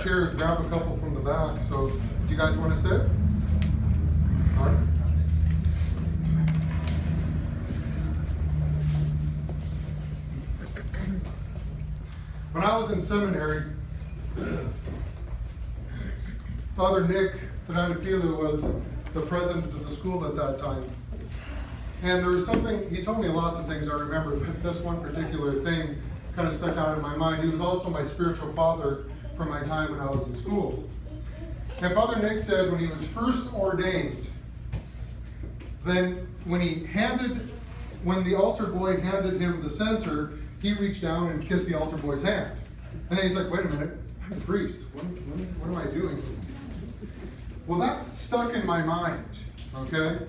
chairs, grab a couple from the back. So, do you guys want to sit? All right. When I was in seminary, Father Nick Nectarios was the president of the school at that time. And there was something, he told me lots of things I remember, but this one particular thing kind of stuck out in my mind. He was also my spiritual father from my time when I was in school. And Father Nick said when he was first ordained, then when the altar boy handed him the censer, he reached down and kissed the altar boy's hand. And then he's like, wait a minute, I'm a priest. What am I doing? Well, that stuck in my mind, okay?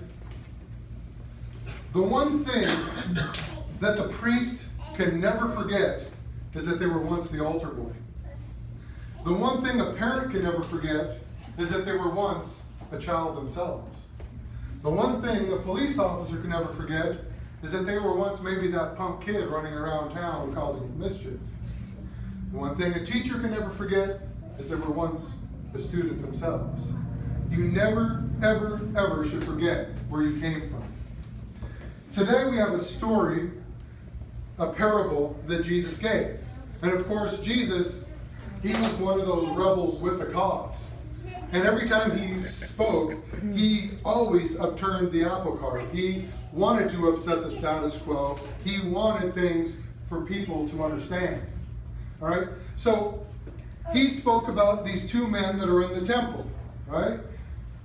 The one thing that the priest can never forget is that they were once the altar boy. The one thing a parent can never forget is that they were once a child themselves. The one thing a police officer can never forget is that they were once maybe that punk kid running around town causing mischief. The one thing a teacher can never forget is they were once a student themselves. You never, ever, ever should forget where you came from. Today we have a story, a parable that Jesus gave. And of course, Jesus, he was one of those rebels with a cause. And every time he spoke, he always upturned the apple cart. He wanted to upset the status quo. He wanted things for people to understand. All right? So he spoke about these two men that are in the temple. Right?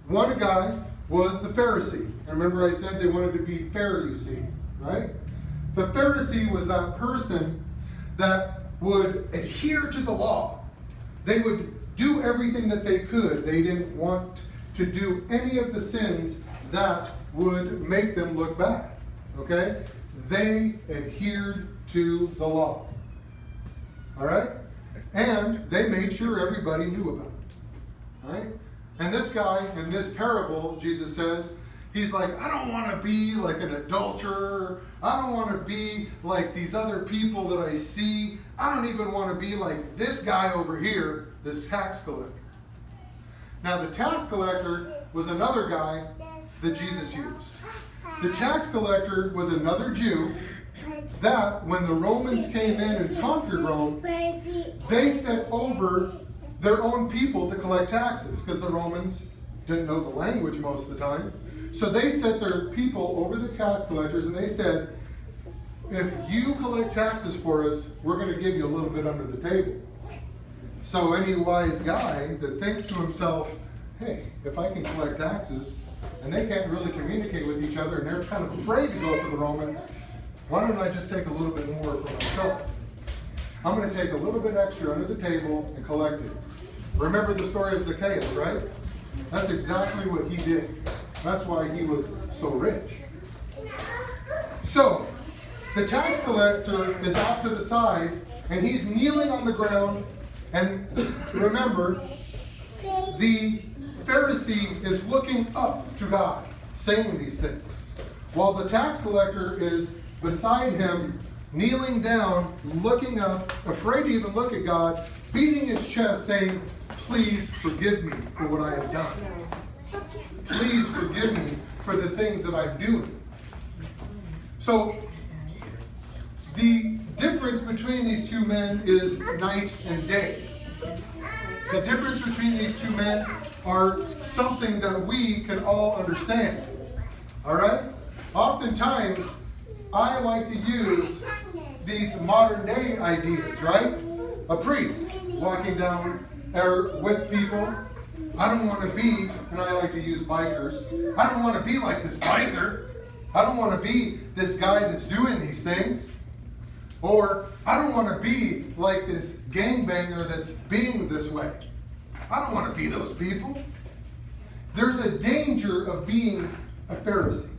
One guy was the Pharisee. And remember I said they wanted to be fair, you see. Right? The Pharisee was that person that would adhere to the law. They would do everything that they could. They didn't want to do any of the sins that would make them look bad. Okay? They adhered to the law. All right? And they made sure everybody knew about it. All right? And this guy, in this parable, Jesus says, he's like, I don't want to be like an adulterer. I don't want to be like these other people that I see. I don't even want to be like this guy over here, this tax collector. Now, the tax collector was another guy that Jesus used. The tax collector was another Jew that, when the Romans came in and conquered Rome, they sent over their own people to collect taxes because the Romans didn't know the language most of the time. So they sent their people over the tax collectors and they said, if you collect taxes for us, we're going to give you a little bit under the table. So any wise guy that thinks to himself, hey, if I can collect taxes, and they can't really communicate with each other, and they're kind of afraid to go to the Romans, why don't I just take a little bit more for myself? I'm going to take a little bit extra under the table and collect it. Remember the story of Zacchaeus, right? That's exactly what he did. That's why he was so rich. So, the tax collector is off to the side, and he's kneeling on the ground. And remember, the Pharisee is looking up to God, saying these things, while the tax collector is beside him, kneeling down, looking up, afraid to even look at God, beating his chest, saying, please forgive me for what I have done. Please forgive me for the things that I'm doing. So, the difference between these two men is night and day. The difference between these two men are something that we can all understand. All right? Oftentimes, I like to use these modern day ideas, right? A priest walking down with people. I don't want to be, and I like to use bikers, I don't want to be like this biker. I don't want to be this guy that's doing these things. Or, I don't want to be like this gangbanger that's being this way. I don't want to be those people. There's a danger of being a Pharisee.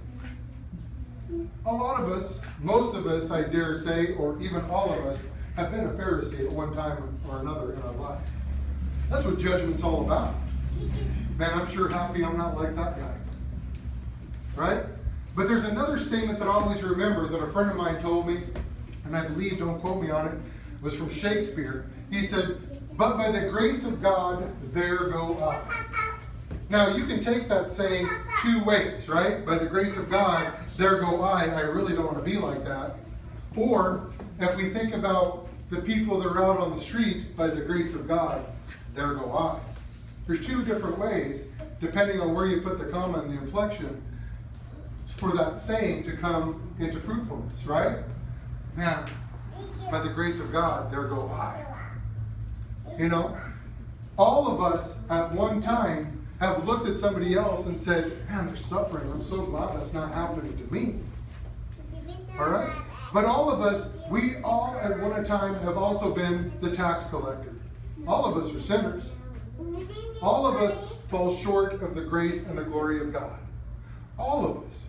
A lot of us, most of us, I dare say, or even all of us, have been a Pharisee at one time or another in our life. That's what judgment's all about. Man, I'm sure happy I'm not like that guy. Right? But there's another statement that I always remember that a friend of mine told me, and I believe, don't quote me on it, was from Shakespeare. He said, But by the grace of God, there go I. Now, you can take that saying two ways, right? By the grace of God, there go I really don't want to be like that. Or, if we think about the people that are out on the street, by the grace of God, there go I. There's two different ways, depending on where you put the comma and the inflection, for that saying to come into fruitfulness, right? Man, by the grace of God, there go I. You know, all of us at one time have looked at somebody else and said, man, they're suffering. I'm so glad that's not happening to me. All right? But all of us, we all at one time have also been the tax collector. All of us are sinners. All of us fall short of the grace and the glory of God. All of us.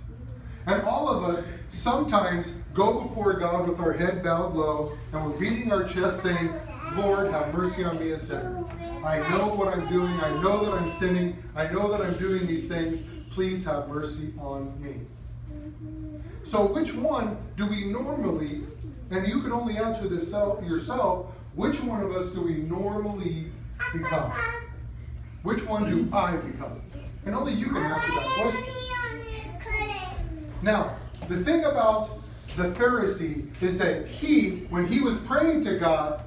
And all of us sometimes go before God with our head bowed low and we're beating our chest saying, Lord, have mercy on me, a sinner. I know what I'm doing. I know that I'm sinning. I know that I'm doing these things. Please have mercy on me. So which one do we normally, and you can only answer this yourself, which one of us do we normally become? Which one do I become? And only you can answer that question. Now, the thing about the Pharisee is that when he was praying to God,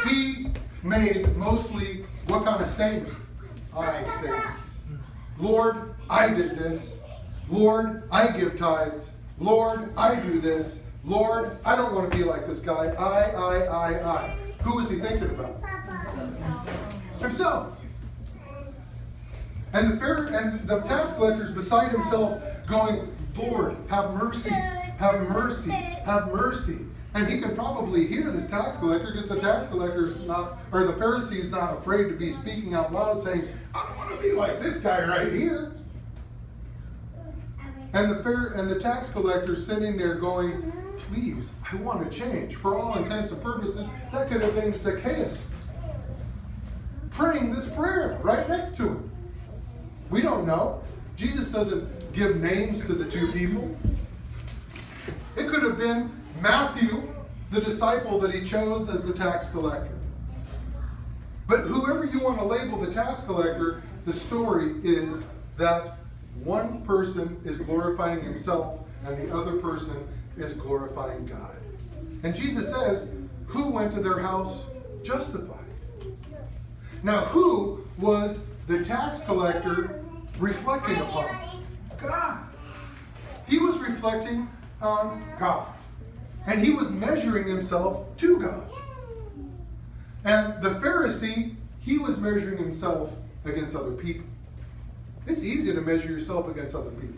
he made mostly what kind of statement? I statements. Lord, I did this. Lord, I give tithes. Lord, I do this. Lord, I don't want to be like this guy. I. Who is he thinking about? Himself. And the tax collector is beside himself going, Lord, have mercy, have mercy, have mercy. And he can probably hear this tax collector because the tax collector is not, or the Pharisee is not afraid to be speaking out loud saying, I don't want to be like this guy right here. And the tax collector is sitting there going, please, I want to change. For all intents and purposes, that could have been Zacchaeus praying this prayer right next to him. We don't know. Jesus doesn't give names to the two people. It could have been Matthew, the disciple that he chose as the tax collector. But whoever you want to label the tax collector, the story is that one person is glorifying himself and the other person is glorifying God. And Jesus says, who went to their house justified? Now, who was the tax collector reflecting upon? God. He was reflecting on God. And he was measuring himself to God. And the Pharisee, he was measuring himself against other people. It's easy to measure yourself against other people.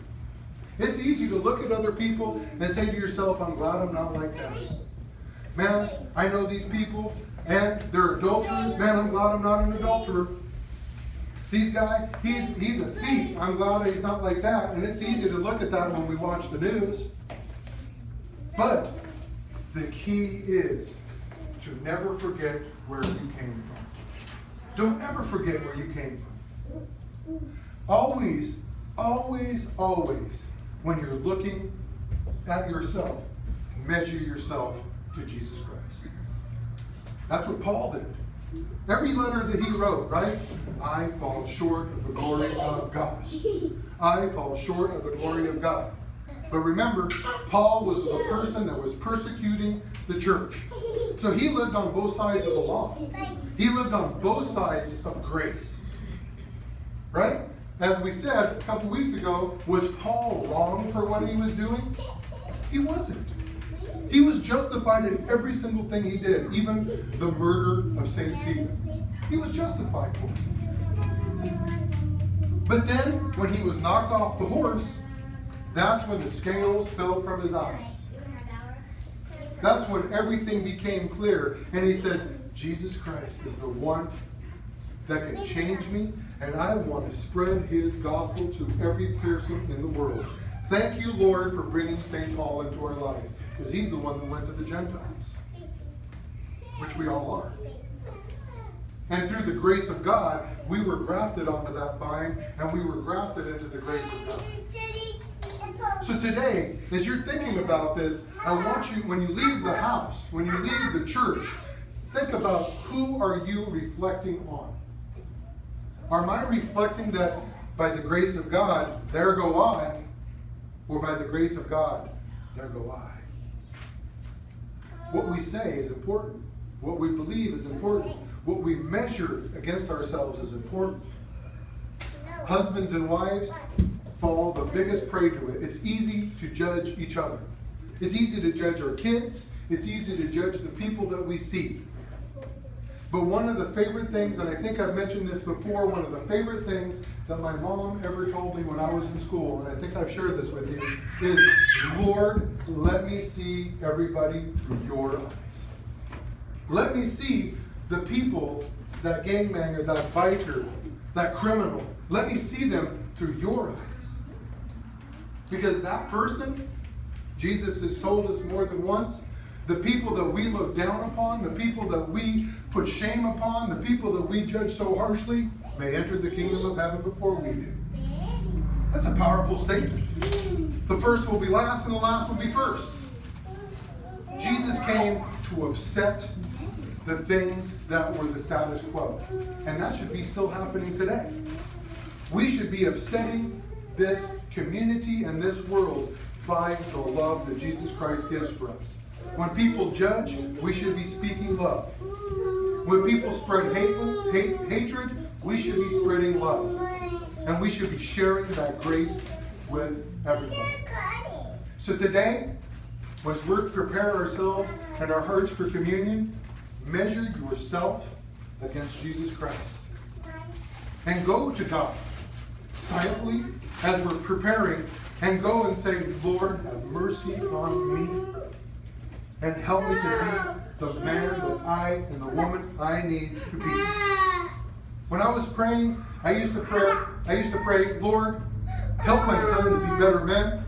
It's easy to look at other people and say to yourself, I'm glad I'm not like that. Man, I know these people, and they're adulterers. Man, I'm glad I'm not an adulterer. These guys, he's a thief. I'm glad he's not like that. And it's easy to look at that when we watch the news. But the key is to never forget where you came from. Don't ever forget where you came from. Always, always, always, when you're looking at yourself, measure yourself to Jesus Christ. That's what Paul did. Every letter that he wrote, right? I fall short of the glory of God. I fall short of the glory of God. But remember, Paul was the person that was persecuting the church. So he lived on both sides of the law. He lived on both sides of grace. Right? As we said a couple weeks ago, was Paul wrong for what he was doing? He wasn't. He was justified in every single thing he did, even the murder of St. Stephen. He was justified for it. But then, when he was knocked off the horse, that's when the scales fell from his eyes. That's when everything became clear. And he said, Jesus Christ is the one that can change me, and I want to spread his gospel to every person in the world. Thank you, Lord, for bringing St. Paul into our life, because he's the one that went to the Gentiles, which we all are. And through the grace of God, we were grafted onto that vine, and we were grafted into the grace of God. So today, as you're thinking about this, I want you, when you leave the house, when you leave the church, think about, who are you reflecting on? Am I reflecting that by the grace of God, there go I, or by the grace of God, there go I? What we say is important. What we believe is important. What we measure against ourselves is important. Husbands and wives fall the biggest prey to it. It's easy to judge each other. It's easy to judge our kids. It's easy to judge the people that we see. But one of the favorite things, and I think I've mentioned this before, one of the favorite things that my mom ever told me when I was in school, and I think I've shared this with you, is, Lord, let me see everybody through your eyes. Let me see the people, that gangbanger, that biker, that criminal. Let me see them through your eyes. Because that person, Jesus has told us more than once, the people that we look down upon, the people that we put shame upon, the people that we judge so harshly, may enter the kingdom of heaven before we do. That's a powerful statement. The first will be last and the last will be first. Jesus came to upset the things that were the status quo. And that should be still happening today. We should be upsetting this community and this world by the love that Jesus Christ gives for us. When people judge, we should be speaking love. When people spread hatred, we should be spreading love. And we should be sharing that grace with everybody. So today, as we prepare ourselves and our hearts for communion, measure yourself against Jesus Christ. And go to God silently as we're preparing, and go and say, Lord, have mercy on me. And help me to be the man that I and the woman I need to be. When I was praying, I used to pray, Lord, help my sons be better men.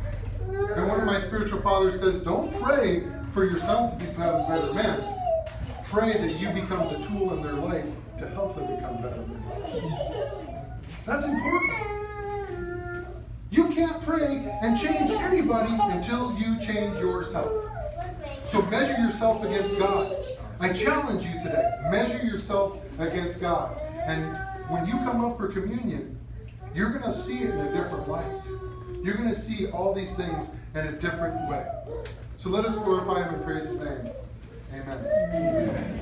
And one of my spiritual fathers says, don't pray for your sons to become better men. Pray that you become the tool in their life to help them become better men. That's important. You can't pray and change anybody until you change yourself. So measure yourself against God. I challenge you today. Measure yourself against God. And when you come up for communion, you're going to see it in a different light. You're going to see all these things in a different way. So let us glorify Him and praise His name. Amen.